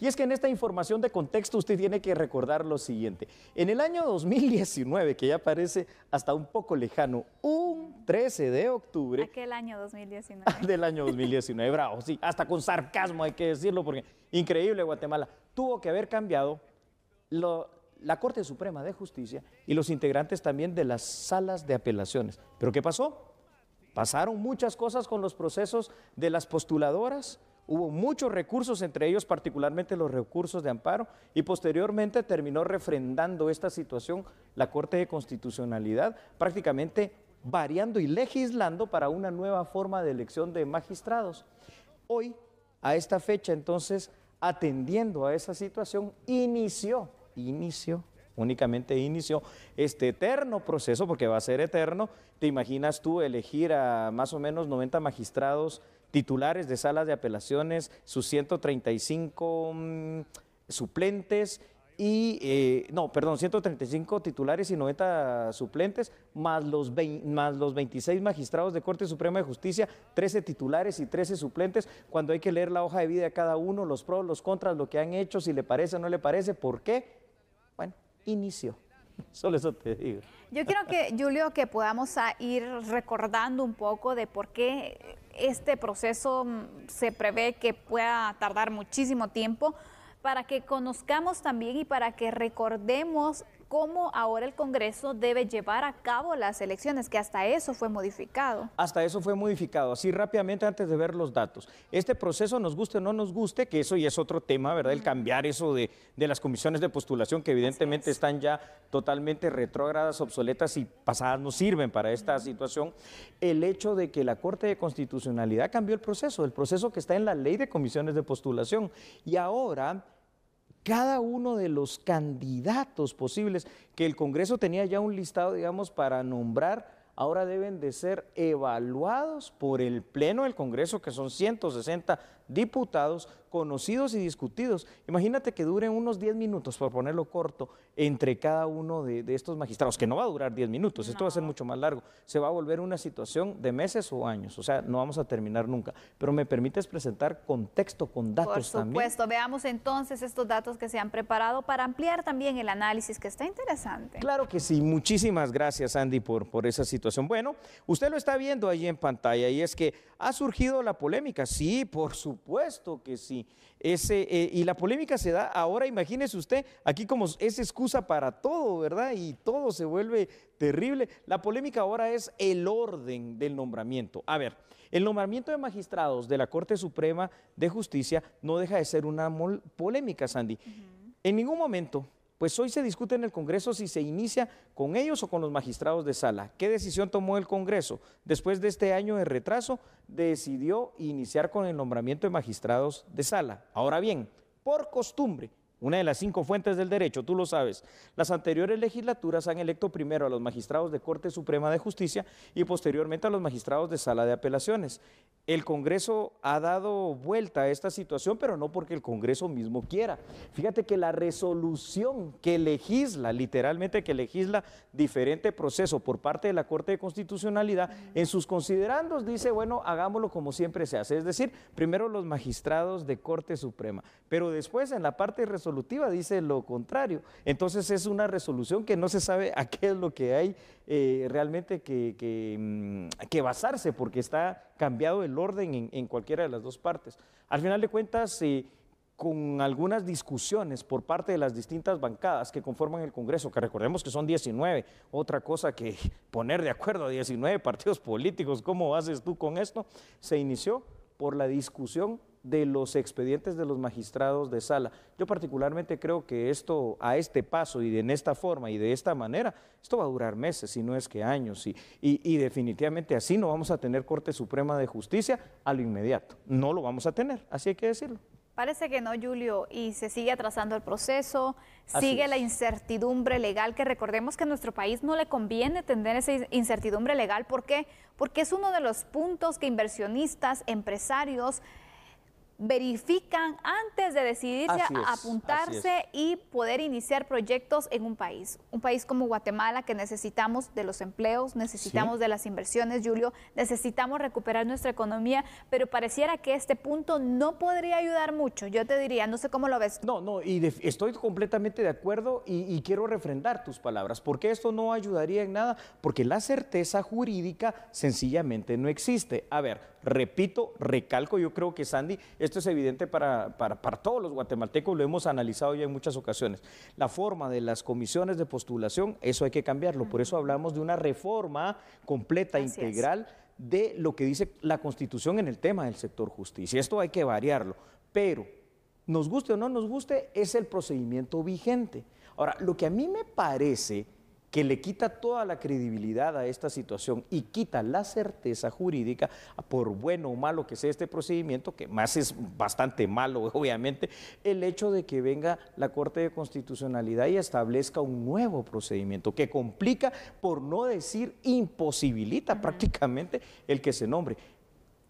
Y es que en esta información de contexto usted tiene que recordar lo siguiente. En el año 2019, que ya parece hasta un poco lejano, un 13 de octubre... Aquel año 2019. Del año 2019, bravo, sí, hasta con sarcasmo hay que decirlo, porque increíble Guatemala. Tuvo que haber cambiado la Corte Suprema de Justicia y los integrantes también de las salas de apelaciones. ¿Pero qué pasó? Pasaron muchas cosas con los procesos de las postuladoras, hubo muchos recursos, entre ellos particularmente los recursos de amparo, y posteriormente terminó refrendando esta situación la Corte de Constitucionalidad, prácticamente variando y legislando para una nueva forma de elección de magistrados. Hoy, a esta fecha, entonces, atendiendo a esa situación, únicamente inició este eterno proceso, porque va a ser eterno. ¿Te imaginas tú elegir a más o menos 90 magistrados titulares de salas de apelaciones, sus 135 suplentes y, 135 titulares y 90 suplentes, más los 26 magistrados de Corte Suprema de Justicia, 13 titulares y 13 suplentes, cuando hay que leer la hoja de vida de cada uno, los pros, los contras, lo que han hecho, si le parece o no le parece, ¿por qué? Bueno, inició. Solo eso te digo. Yo quiero que, Julio, que podamos ir recordando un poco de por qué este proceso se prevé que pueda tardar muchísimo tiempo, para que conozcamos también y para que recordemos cómo ahora el Congreso debe llevar a cabo las elecciones, que hasta eso fue modificado. Hasta eso fue modificado. Así rápidamente antes de ver los datos. Este proceso, nos guste o no nos guste, que eso ya es otro tema, ¿verdad? El cambiar eso de las comisiones de postulación, que evidentemente están ya totalmente retrógradas, obsoletas y pasadas, no sirven para esta situación. El hecho de que la Corte de Constitucionalidad cambió el proceso que está en la ley de comisiones de postulación. Y ahora cada uno de los candidatos posibles que el Congreso tenía ya un listado, digamos, para nombrar, ahora deben de ser evaluados por el Pleno del Congreso, que son 160 diputados conocidos y discutidos. Imagínate que duren unos 10 minutos, por ponerlo corto, entre cada uno de estos magistrados, que no va a durar 10 minutos, esto va a ser mucho más largo. Se va a volver una situación de meses o años, o sea, no vamos a terminar nunca. Pero me permites presentar contexto con datos también. Por supuesto, veamos entonces estos datos que se han preparado para ampliar también el análisis, que está interesante. Claro que sí, muchísimas gracias, Andy, por esa situación. Bueno, usted lo está viendo ahí en pantalla y es que ha surgido la polémica. Sí, por supuesto que sí. Y la polémica se da ahora, imagínese usted, aquí como es excusa para todo, ¿verdad? Y todo se vuelve terrible. La polémica ahora es el orden del nombramiento. A ver, el nombramiento de magistrados de la Corte Suprema de Justicia no deja de ser una polémica, Sandy. En ningún momento, pues hoy se discute en el Congreso si se inicia con ellos o con los magistrados de sala. ¿Qué decisión tomó el Congreso? Después de este año de retraso, decidió iniciar con el nombramiento de magistrados de sala. Ahora bien, por costumbre, una de las 5 fuentes del derecho, tú lo sabes, las anteriores legislaturas han electo primero a los magistrados de Corte Suprema de Justicia y posteriormente a los magistrados de Sala de Apelaciones. El Congreso ha dado vuelta a esta situación, pero no porque el Congreso mismo quiera. Fíjate que la resolución que legisla, literalmente que legisla diferente proceso por parte de la Corte de Constitucionalidad, en sus considerandos dice, bueno, hagámoslo como siempre se hace, es decir, primero los magistrados de Corte Suprema, pero después en la parte resolutiva dice lo contrario. Entonces es una resolución que no se sabe a qué es lo que hay realmente que basarse, porque está cambiado el orden en cualquiera de las dos partes. Al final de cuentas, con algunas discusiones por parte de las distintas bancadas que conforman el Congreso, que recordemos que son 19, otra cosa que poner de acuerdo a 19 partidos políticos, ¿cómo haces tú con esto? Se inició por la discusión de los expedientes de los magistrados de sala. Yo particularmente creo que esto, a este paso y en esta forma y de esta manera, esto va a durar meses, si no es que años, y definitivamente así no vamos a tener Corte Suprema de Justicia a lo inmediato. No lo vamos a tener, así hay que decirlo. Parece que no, Julio, y se sigue atrasando el proceso, sigue la incertidumbre legal, que recordemos que a nuestro país no le conviene tener esa incertidumbre legal. ¿Por qué? Porque es uno de los puntos que inversionistas, empresarios, verifican antes de decidirse Así es, a apuntarse y poder iniciar proyectos en un país como Guatemala, que necesitamos de los empleos, necesitamos de las inversiones, Julio, necesitamos recuperar nuestra economía, pero pareciera que este punto no podría ayudar mucho. Yo te diría, no sé cómo lo ves. No, estoy completamente de acuerdo y quiero refrendar tus palabras. ¿Por qué esto no ayudaría en nada? Porque la certeza jurídica sencillamente no existe. A ver, repito, recalco, yo creo que Sandy, esto es evidente para todos los guatemaltecos, lo hemos analizado ya en muchas ocasiones. La forma de las comisiones de postulación, eso hay que cambiarlo. Por eso hablamos de una reforma completa, integral, de lo que dice la Constitución en el tema del sector justicia. Esto hay que variarlo, pero nos guste o no nos guste, es el procedimiento vigente. Ahora, lo que a mí me parece que le quita toda la credibilidad a esta situación y quita la certeza jurídica, por bueno o malo que sea este procedimiento, que más es bastante malo, obviamente, el hecho de que venga la Corte de Constitucionalidad y establezca un nuevo procedimiento que complica, por no decir imposibilita prácticamente el que se nombre.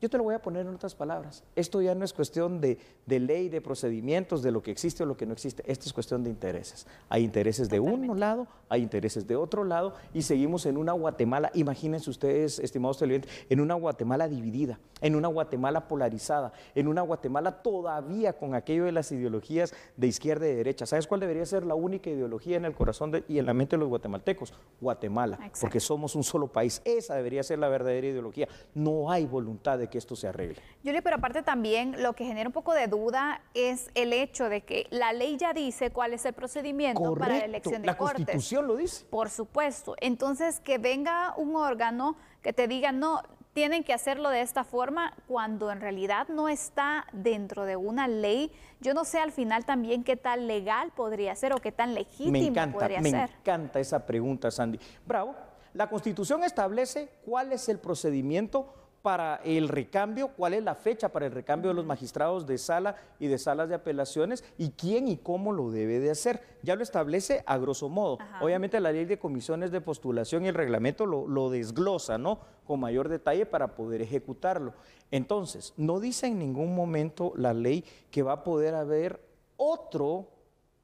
Yo te lo voy a poner en otras palabras. Esto ya no es cuestión de ley, de procedimientos, de lo que existe o lo que no existe. Esto es cuestión de intereses. Hay intereses de un lado, hay intereses de otro lado y seguimos en una Guatemala, imagínense ustedes, estimados televidentes, en una Guatemala dividida, en una Guatemala polarizada, en una Guatemala todavía con aquello de las ideologías de izquierda y de derecha. ¿Sabes cuál debería ser la única ideología en el corazón y en la mente de los guatemaltecos? Guatemala, porque somos un solo país. Esa debería ser la verdadera ideología. No hay voluntad de que esto se arregle. Julio, pero aparte también lo que genera un poco de duda es el hecho de que la ley ya dice cuál es el procedimiento para la elección de la cortes. La Constitución lo dice. Por supuesto. Entonces, que venga un órgano que te diga, no, tienen que hacerlo de esta forma, cuando en realidad no está dentro de una ley. Yo no sé al final también qué tan legal podría ser o qué tan legítimo podría ser. Me encanta esa pregunta, Sandy. Bravo. La Constitución establece cuál es el procedimiento para el recambio, cuál es la fecha para el recambio de los magistrados de sala y de salas de apelaciones y quién y cómo lo debe de hacer. Ya lo establece a grosso modo. Obviamente la ley de comisiones de postulación y el reglamento lo desglosa, ¿no?, con mayor detalle para poder ejecutarlo. Entonces, no dice en ningún momento la ley que va a poder haber otro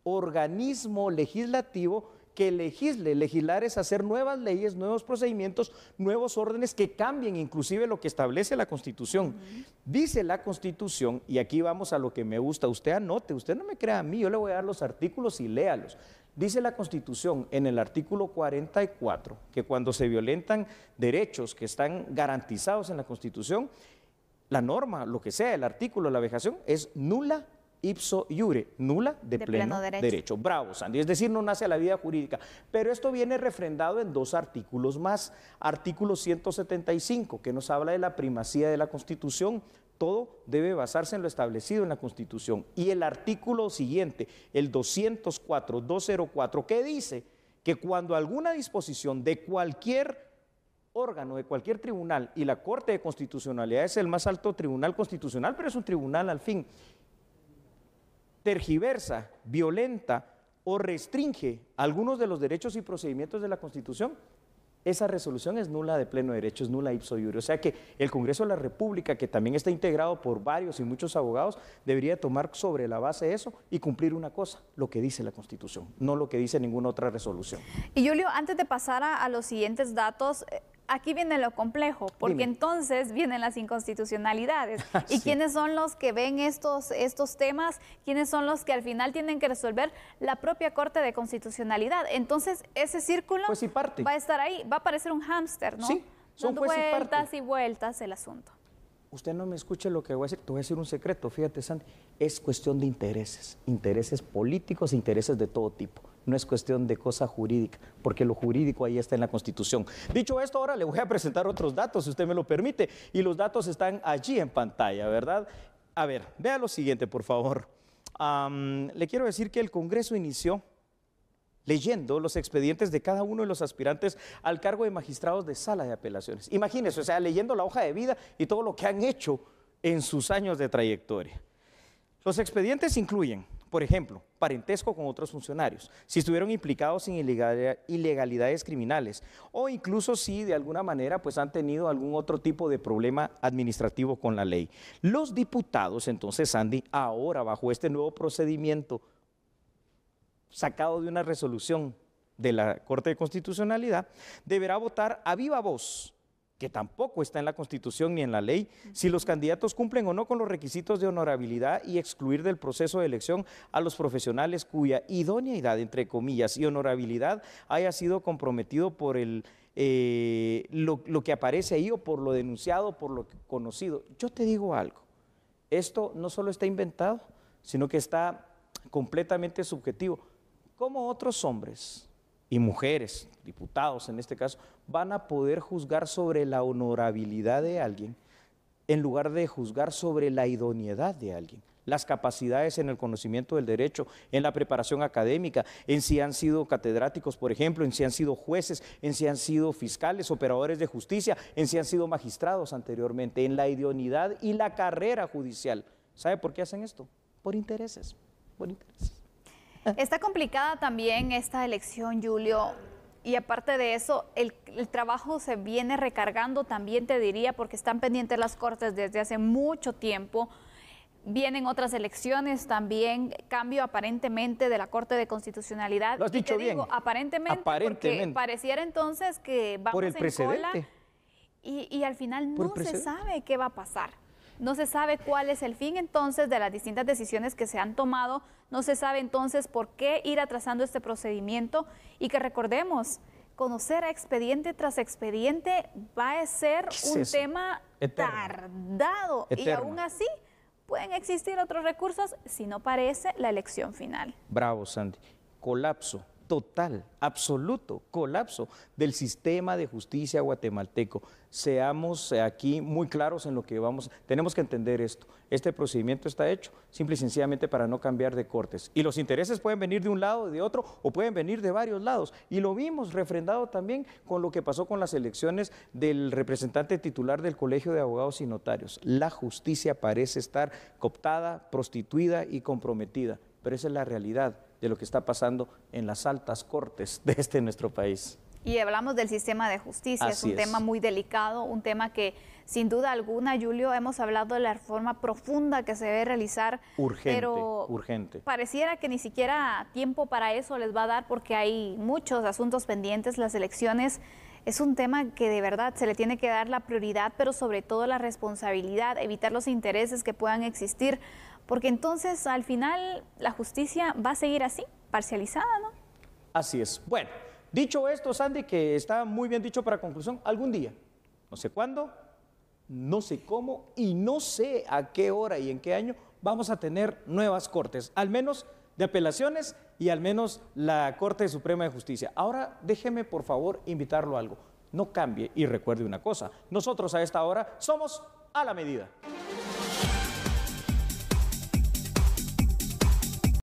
organismo legislativo que legisle. Legislar es hacer nuevas leyes, nuevos procedimientos, nuevos órdenes que cambien inclusive lo que establece la Constitución. Dice la Constitución, y aquí vamos a lo que me gusta, usted anote, usted no me crea a mí, yo le voy a dar los artículos y léalos. Dice la Constitución en el artículo 44 que cuando se violentan derechos que están garantizados en la Constitución, la norma, lo que sea, el artículo, la vejación, es nula ipso iure, nula de pleno derecho. Bravo, Sandy. Es decir, no nace a la vida jurídica. Pero esto viene refrendado en dos artículos más. Artículo 175, que nos habla de la primacía de la Constitución. Todo debe basarse en lo establecido en la Constitución. Y el artículo siguiente, el 204, que dice que cuando alguna disposición de cualquier órgano, de cualquier tribunal, y la Corte de Constitucionalidad es el más alto tribunal constitucional, pero es un tribunal al fin, tergiversa, violenta o restringe algunos de los derechos y procedimientos de la Constitución, esa resolución es nula de pleno derecho, es nula ipso iure. O sea que el Congreso de la República, que también está integrado por varios y muchos abogados, debería tomar sobre la base de eso y cumplir una cosa, lo que dice la Constitución, no lo que dice ninguna otra resolución. Y Julio, antes de pasar a los siguientes datos, aquí viene lo complejo, porque entonces vienen las inconstitucionalidades. ¿Y quiénes son los que ven estos temas? ¿Quiénes son los que al final tienen que resolver? La propia Corte de Constitucionalidad. Entonces, ese círculo va a estar ahí, va a parecer un hámster, ¿no? Sí, son dando vueltas y vueltas el asunto. Usted no me escuche lo que voy a decir, te voy a decir un secreto, fíjate, Sandy, es cuestión de intereses, intereses políticos, intereses de todo tipo. No es cuestión de cosa jurídica, porque lo jurídico ahí está en la Constitución. Dicho esto, ahora le voy a presentar otros datos, si usted me lo permite, y los datos están allí en pantalla, ¿verdad? A ver, vea lo siguiente, por favor. Le quiero decir que el Congreso inició leyendo los expedientes de cada uno de los aspirantes al cargo de magistrados de sala de apelaciones. Imagínense, o sea, leyendo la hoja de vida y todo lo que han hecho en sus años de trayectoria. Los expedientes incluyen Por ejemplo, parentesco con otros funcionarios, si estuvieron implicados en ilegalidades criminales o incluso si de alguna manera pues han tenido algún otro tipo de problema administrativo con la ley. Los diputados, entonces, Sandy, ahora bajo este nuevo procedimiento sacado de una resolución de la Corte de Constitucionalidad, deberá votar a viva voz, que tampoco está en la Constitución ni en la ley, si los candidatos cumplen o no con los requisitos de honorabilidad y excluir del proceso de elección a los profesionales cuya idoneidad, entre comillas, y honorabilidad haya sido comprometido por lo que aparece ahí o por lo denunciado, por lo conocido. Yo te digo algo, esto no solo está inventado, sino que está completamente subjetivo. ¿Cómo otros hombres y mujeres, diputados en este caso, van a poder juzgar sobre la honorabilidad de alguien en lugar de juzgar sobre la idoneidad de alguien? Las capacidades en el conocimiento del derecho, en la preparación académica, en si han sido catedráticos, por ejemplo, en si han sido jueces, en si han sido fiscales, operadores de justicia, en si han sido magistrados anteriormente, en la idoneidad y la carrera judicial. ¿Sabe por qué hacen esto? Por intereses, por intereses. Está complicada también esta elección, Julio, y aparte de eso, el trabajo se viene recargando también, te diría, porque están pendientes las Cortes desde hace mucho tiempo. Vienen otras elecciones también, cambio aparentemente de la Corte de Constitucionalidad. Lo has dicho bien. Aparentemente, porque pareciera entonces que vamos en cola y al final no se sabe qué va a pasar. No se sabe cuál es el fin entonces de las distintas decisiones que se han tomado, no se sabe entonces por qué ir atrasando este procedimiento y que recordemos, conocer a expediente tras expediente va a ser un tema tardado y aún así pueden existir otros recursos si no parece la elección final. Bravo, Sandy. Colapso total, absoluto colapso del sistema de justicia guatemalteco. Seamos aquí muy claros en lo que tenemos que entender esto. Este procedimiento está hecho simple y sencillamente para no cambiar de cortes. Y los intereses pueden venir de un lado, de otro, o pueden venir de varios lados. Y lo vimos refrendado también con lo que pasó con las elecciones del representante titular del Colegio de Abogados y Notarios. La justicia parece estar cooptada, prostituida y comprometida, pero esa es la realidad de lo que está pasando en las altas cortes de nuestro país. Y hablamos del sistema de justicia, es un tema muy delicado, un tema que sin duda alguna, Julio, hemos hablado de la reforma profunda que se debe realizar. Urgente. Pareciera que ni siquiera tiempo para eso les va a dar porque hay muchos asuntos pendientes, las elecciones. Es un tema que de verdad se le tiene que dar la prioridad, pero sobre todo la responsabilidad, evitar los intereses que puedan existir, porque entonces al final la justicia va a seguir así, parcializada, ¿no? Así es. Bueno, dicho esto, Sandy, que está muy bien dicho para conclusión, algún día, no sé cuándo, no sé cómo y no sé a qué hora y en qué año vamos a tener nuevas cortes, al menos de apelaciones y al menos la Corte Suprema de Justicia. Ahora déjeme por favor invitarlo a algo, no cambie y recuerde una cosa, nosotros a esta hora somos a la medida.